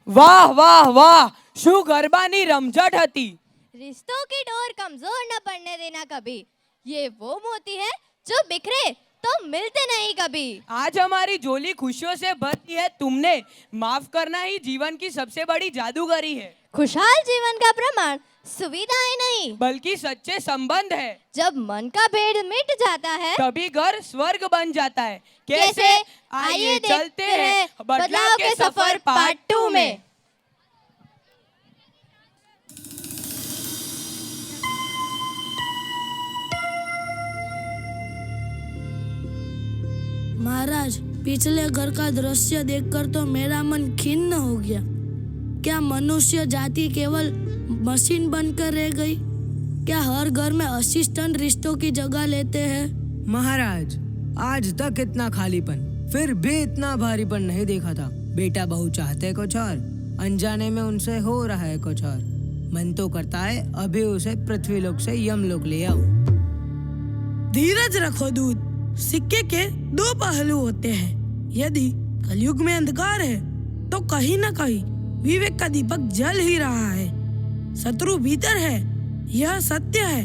વાહ વાહ વાહ, શું ગરબાની રમઝટ હતી. रिश्तों की डोर कमजोर न पड़ने देना कभी. ये वो मोती है जो बिखरे तो मिलते नहीं कभी. आज हमारी झोली खुशियों से भरती है. तुमने माफ करना ही जीवन की सबसे बड़ी जादूगरी है. खुशहाल जीवन का प्रमाण सुविधाएं नहीं, बल्कि सच्चे संबंध है. जब मन का भेद मिट जाता है तभी घर स्वर्ग बन जाता है. कैसे? आइए चलते देखते हैं हैं बदलाव के सफर पार्ट 2 में. महाराज, पिछले घर का दृश्य देखकर तो मेरा मन खिन्न हो गया. क्या मनुष्य जाति केवल मशीन बनकर रह गई? क्या हर घर में असिस्टेंट रिश्तों की जगह लेते हैं? महाराज, आज तक इतना खालीपन, फिर भी इतना भारीपन नहीं देखा था. बेटा बहू चाहते कुछ और, अनजाने में उनसे हो रहा है कुछ और. मन तो करता है अभी उसे पृथ्वीलोक से यमलोक ले आओ. धीरज रखो दूध. सिक्के के दो पहलू होते हैं. यदि कलयुग में अंधकार है तो कहीं न कहीं विवेक का दीपक जल ही रहा है. शत्रु भीतर है, यह सत्य है,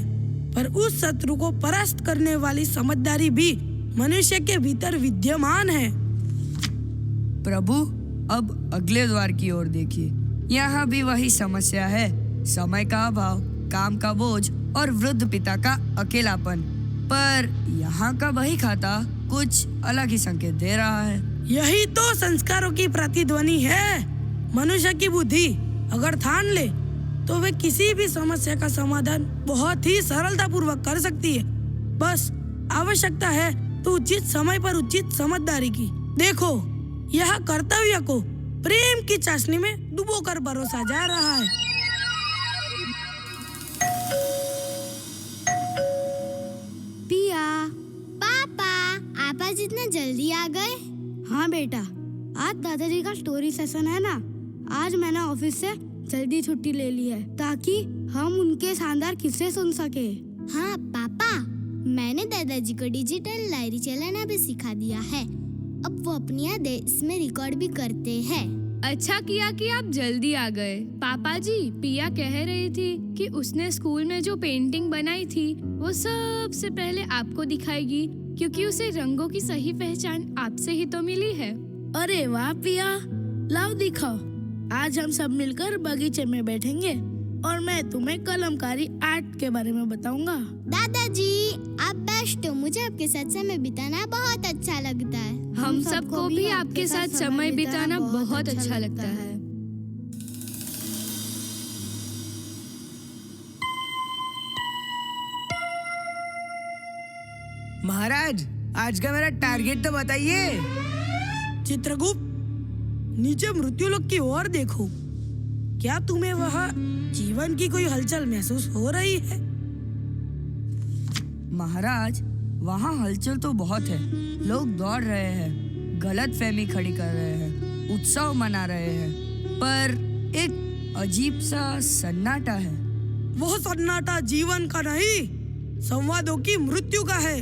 पर उस शत्रु को परास्त करने वाली समझदारी भी मनुष्य के भीतर विद्यमान है. प्रभु, अब अगले द्वार की ओर देखिए. यहाँ भी वही समस्या है. समय का अभाव, काम का बोझ और वृद्ध पिता का अकेलापन. पर यहाँ का वही खाता कुछ अलग ही संकेत दे रहा है. यही तो संस्कारों की प्रतिध्वनि है. मनुष्य की बुद्धि अगर ठान ले तो वे किसी भी समस्या का समाधान बहुत ही सरलता पूर्वक कर सकती है. बस आवश्यकता है तो उचित समय पर उचित समझदारी की. देखो, यह कर्तव्य को प्रेम की चाशनी में डुबोकर परोसा जा रहा है. पिया, पापा, आप आज इतना जल्दी आ गए? हाँ बेटा, आज दादाजी का स्टोरी सेशन है ना. आज मैंने ऑफिस से जल्दी छुट्टी ले ली है ताकि हम उनके शानदार किस्से सुन सके. हाँ पापा, मैंने दादाजी को डिजिटल डायरी चलाना भी सिखा दिया है. अब वो अपनी यादें इसमें रिकॉर्ड भी करते हैं. अच्छा किया कि आप जल्दी आ गए. पापा जी, पिया कह रही थी कि उसने स्कूल में जो पेंटिंग बनाई थी वो सबसे पहले आपको दिखाएगी, क्योंकि उसे रंगों की सही पहचान आपसे ही तो मिली है. अरे वाह पिया, लाओ दिखाओ. आज हम सब मिलकर बगीचे में बैठेंगे और मैं तुम्हें कलमकारी आर्ट के बारे में बताऊंगा. दादाजी, आप बैठो. मुझे आपके साथ समय बिताना बहुत अच्छा लगता है. हम सबको भी आपके साथ समय बिताना बहुत अच्छा लगता है. महाराज, आज का मेरा टारगेट तो बताइए. चित्रगुप्त, नीचे मृत्युलोक की ओर देखो. क्या तुम्हें वहाँ जीवन की कोई हलचल महसूस हो रही है? महाराज, वहाँ हलचल तो बहुत है. लोग दौड़ रहे हैं, गलत फहमी खड़ी कर रहे हैं, उत्सव मना रहे हैं, पर एक अजीब सा सन्नाटा है. वो सन्नाटा जीवन का नहीं, संवादों की मृत्यु का है.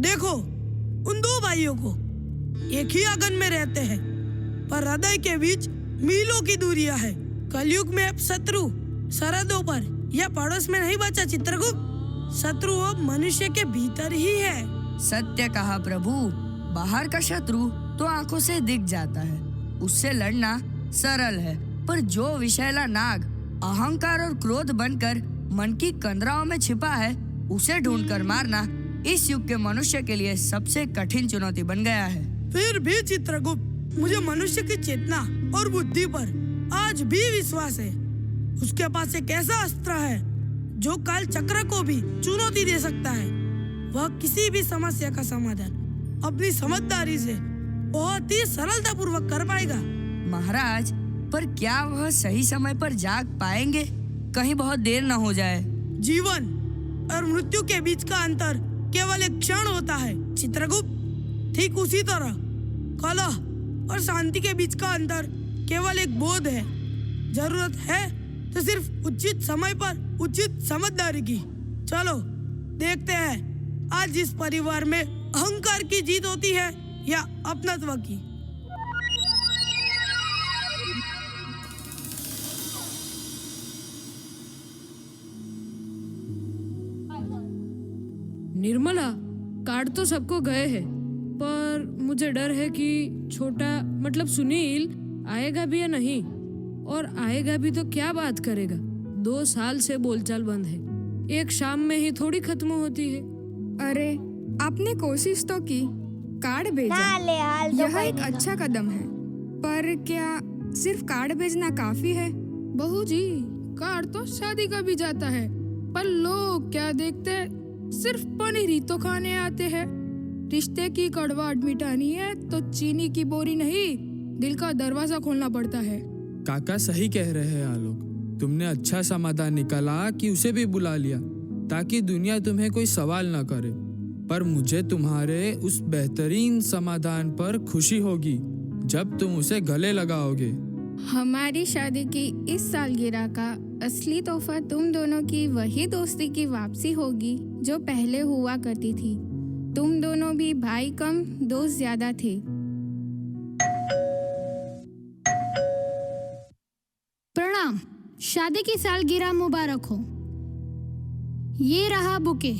देखो, उन दो भाइयों को. एक ही आंगन में रहते हैं, पर हृदय के बीच मीलों की दूरियां है. कलयुग में अब शत्रु सरहदों पर या पड़ोस में नहीं बचा चित्रगुप्त. शत्रु अब मनुष्य के भीतर ही है. सत्य कहा प्रभु. बाहर का शत्रु तो आंखों से दिख जाता है, उससे लड़ना सरल है, पर जो विषैला नाग अहंकार और क्रोध बनकर मन की कंदराओं में छिपा है, उसे ढूंढकर मारना इस युग के मनुष्य के लिए सबसे कठिन चुनौती बन गया है. फिर भी चित्रगुप्त, मुझे मनुष्य की चेतना और बुद्धि पर आज भी विश्वास है. उसके पास एक ऐसा अस्त्र है जो काल चक्र को भी चुनौती दे सकता है. वह किसी भी समस्या का समाधान अपनी समझदारी से बहुत ही सरलता पूर्वक कर पाएगा. महाराज, पर क्या वह सही समय पर जाग पाएंगे? कहीं बहुत देर न हो जाए. जीवन और मृत्यु के बीच का अंतर केवल एक क्षण होता है चित्रगुप्त. ठीक उसी तरह कलह और शांति के बीच का अंतर केवल एक बोध है. जरूरत है तो सिर्फ उचित समय पर उचित समझदारी की. चलो देखते हैं आज इस परिवार में अहंकार की जीत होती है या अपनत्व की. निर्मला, कार्ड तो सबको गए हैं, पर मुझे डर है कि छोटा मतलब सुनील आएगा भी या नहीं, और आएगा भी तो क्या बात करेगा। 2 साल से बोलचाल बंद है, एक शाम में ही थोड़ी खत्म होती है। अरे आपने कोशिश तो की, कार्ड भेजा, यह एक अच्छा कदम है, पर क्या सिर्फ कार्ड भेजना काफी है? बहू जी, कार्ड तो शादी का भी जाता है, पर लोग क्या देखते, सिर्फ पनीर ही तो खाने आते हैं। रिश्ते की कड़वाहट मिटानी है तो चीनी की बोरी नहीं, दिल का दरवाजा खोलना पड़ता है। काका सही कह रहे हैं आलोक, तुमने अच्छा समाधान निकाला कि उसे भी बुला लिया, ताकि दुनिया तुम्हें कोई सवाल न करे। पर मुझे तुम्हारे उस बेहतरीन समाधान पर खुशी होगी जब तुम उसे गले लगाओगे। हमारी शादी की इस सालगिरह का असली तोहफा तुम दोनों की वही दोस्ती की वापसी होगी जो पहले हुआ करती थी। तुम दोनों भी भाई कम दोस्त ज्यादा थे। प्रणाम, शादी की सालगिरह मुबारक हो। ये रहा बुके।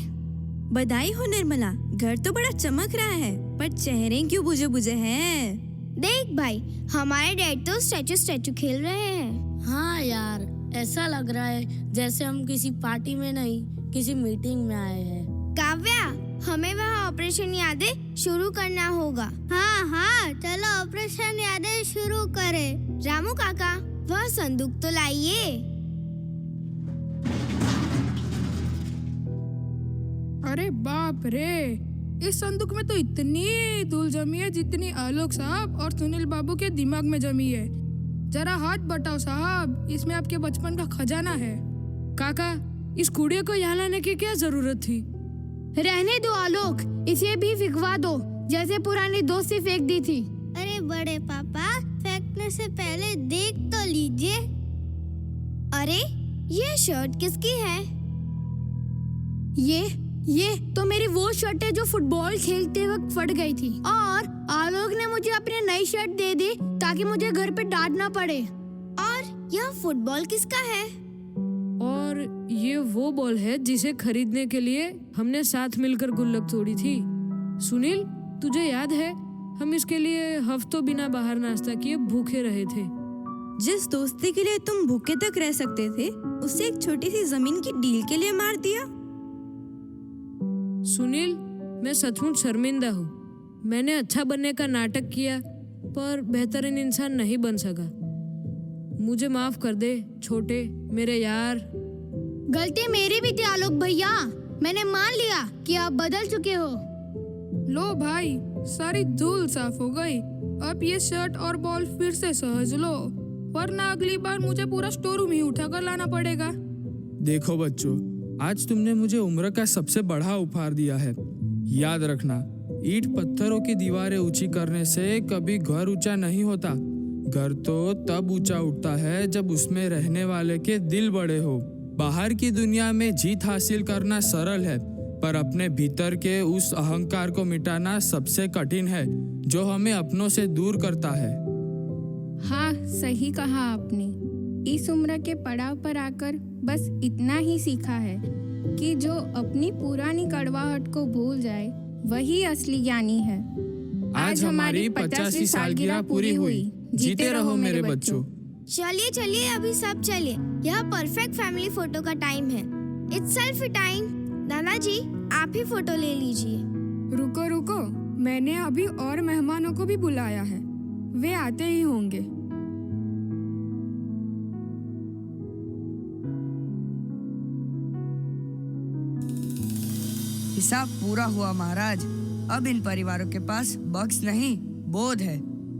बधाई हो निर्मला, घर तो बड़ा चमक रहा है, पर चेहरे क्यों बुझे बुझे हैं? देख भाई, हमारे डैड तो स्टैचू खेल रहे हैं। हाँ यार, ऐसा लग रहा है जैसे हम किसी पार्टी में नहीं, किसी मीटिंग में आए हैं। काव्या, हमें वह ऑपरेशन यादें शुरू करना होगा। हाँ, चलो ऑपरेशन यादें शुरू करें। रामू काका, वह संदूक तो लाइए। अरे बाप रे, इस संदूक में तो इतनी धूल जमी है जितनी आलोक साहब और सुनील बाबू के दिमाग में जमी है। जरा हाथ बटाओ साहब, इसमें आपके बचपन का खजाना है। काका, इस कूड़े को यहाँ लाने की क्या जरूरत थी? रहने दो आलोक, इसे भी फिकवा दो जैसे पुरानी दोस्ती फेंक दी थी। अरे बड़े पापा, फेंकने से पहले देख तो लीजिए। अरे ये शर्ट किसकी है? ये तो मेरी वो शर्ट है जो फुटबॉल खेलते वक्त फट गई थी, और आलोक ने मुझे अपनी नई शर्ट दे दी ताकि मुझे घर पे डांटना पड़े। और यह फुटबॉल किसका है? और ये वो बॉल है जिसे खरीदने के लिए हमने साथ मिलकर गुल्लक तोड़ी थी। सुनील, तुझे याद है हम इसके लिए हफ्तों बिना बाहर नाश्ता किए भूखे रहे थे। जिस दोस्ती के लिए तुम भूखे तक रह सकते थे, उसे एक छोटी सी जमीन की डील के लिए मार दिया। सुनील, मैं सचमुच शर्मिंदा हूँ। मैंने अच्छा बनने का नाटक किया, पर बेहतरीन इंसान नहीं बन सका। मुझे माफ कर दे छोटे, मेरे यार। गलती मेरी भी थी आलोक भैया, मैंने मान लिया कि आप बदल चुके हो। लो भाई, सारी धूल साफ हो गई। अब ये शर्ट और बॉल फिर से सहज लो, वरना अगली बार मुझे पूरा स्टोर रूम ही उठाकर लाना पड़ेगा। देखो बच्चों, आज तुमने मुझे उम्र का सबसे बड़ा उपहार दिया है। याद रखना, ईंट पत्थरों की दीवारें ऊंची करने से कभी घर ऊंचा नहीं होता। घर तो तब ऊंचा उठता है जब उसमें रहने वाले के दिल बड़े हो। बाहर की दुनिया में जीत हासिल करना सरल है, पर अपने भीतर के उस अहंकार को मिटाना सबसे कठिन है, जो हमें अपनों से दूर करता है। हाँ, सही कहा आपने। इस उम्र के पड़ाव पर आकर बस इतना ही सीखा है कि जो अपनी पुरानी कड़वाहट को भूल जाए वही असली ज्ञानी है। आज हमारी 50वीं सालगिरह पूरी हुई। जीते रहो मेरे बच्चों। चलिए अभी सब चलिए, यह परफेक्ट फैमिली फोटो का टाइम है। It's selfie time. दादाजी, आप ही फोटो ले लीजिए। रुको, मैंने अभी और मेहमानों को भी बुलाया है, वे आते ही होंगे। हिसाब पूरा हुआ महाराज। अब इन परिवारों के पास बक्स नहीं, बोध है।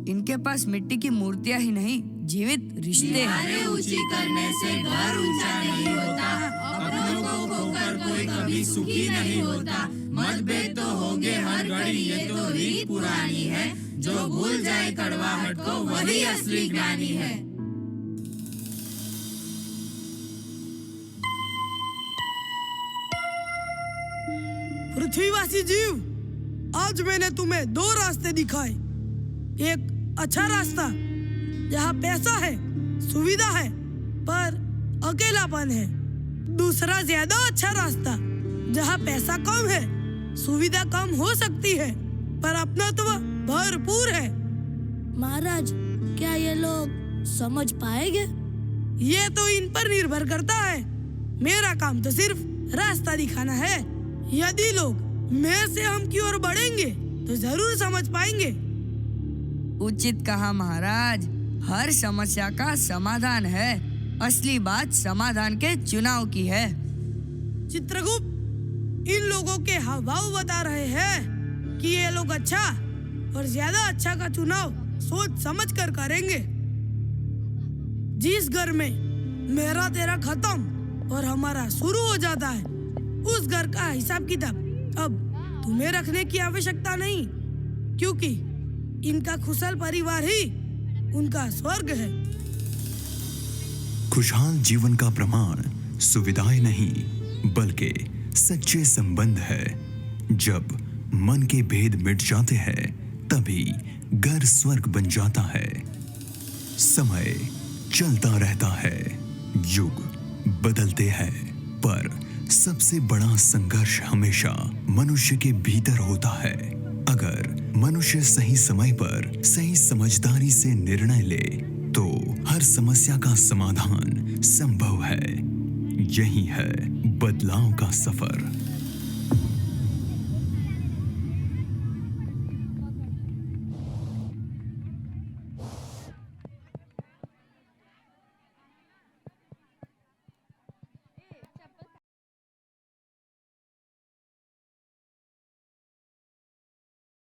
इनके पास मिट्टी की मूर्तियां ही नहीं, जीवित रिश्ते हैं। ऊंची करने से घर ऊंचा नहीं होता, अपनों को खोकर कोई कभी सुखी नहीं होता। मतभेद तो होंगे हर घड़ी, ये तो रीत पुरानी है। जो भूल जाए कड़वाहट को वही असली ज्ञानी है। पृथ्वीवासी जीव, आज मैंने तुम्हें 2 रास्ते दिखाए। एक अच्छा रास्ता जहाँ पैसा है, सुविधा है, पर अकेलापन है। दूसरा ज्यादा अच्छा रास्ता जहाँ पैसा कम है सुविधा कम हो सकती है, पर अपनत्व भरपूर है। महाराज, क्या ये लोग समझ पाएंगे? ये तो इन पर निर्भर करता है। मेरा काम तो सिर्फ रास्ता दिखाना है। यदि लोग मैं से हम की ओर बढ़ेंगे तो जरूर समझ पाएंगे। उचित कहा महाराज। हर समस्या का समाधान है। असली बात समाधान के चुनाव की है। चित्रगुप्त, इन लोगों के हाव भाव बता रहे हैं कि ये लोग अच्छा और ज्यादा अच्छा का चुनाव सोच समझ कर करेंगे। जिस घर में मेरा तेरा खत्म और हमारा शुरू हो जाता है, उस घर का हिसाब किताब अब तुम्हें रखने की आवश्यकता नहीं, क्योंकि इनका खुशहाल परिवार ही उनका स्वर्ग है। खुशहाल जीवन का प्रमाण सुविधाएं नहीं, बल्कि सच्चे संबंध है। जब मन के भेद मिट जाते हैं, तभी घर स्वर्ग बन जाता है। समय चलता रहता है, युग बदलते हैं, पर सबसे बड़ा संघर्ष हमेशा मनुष्य के भीतर होता है। अगर मनुष्य सही समय पर सही समझदारी से निर्णय ले, तो हर समस्या का समाधान संभव है। यही है बदलाव का सफर।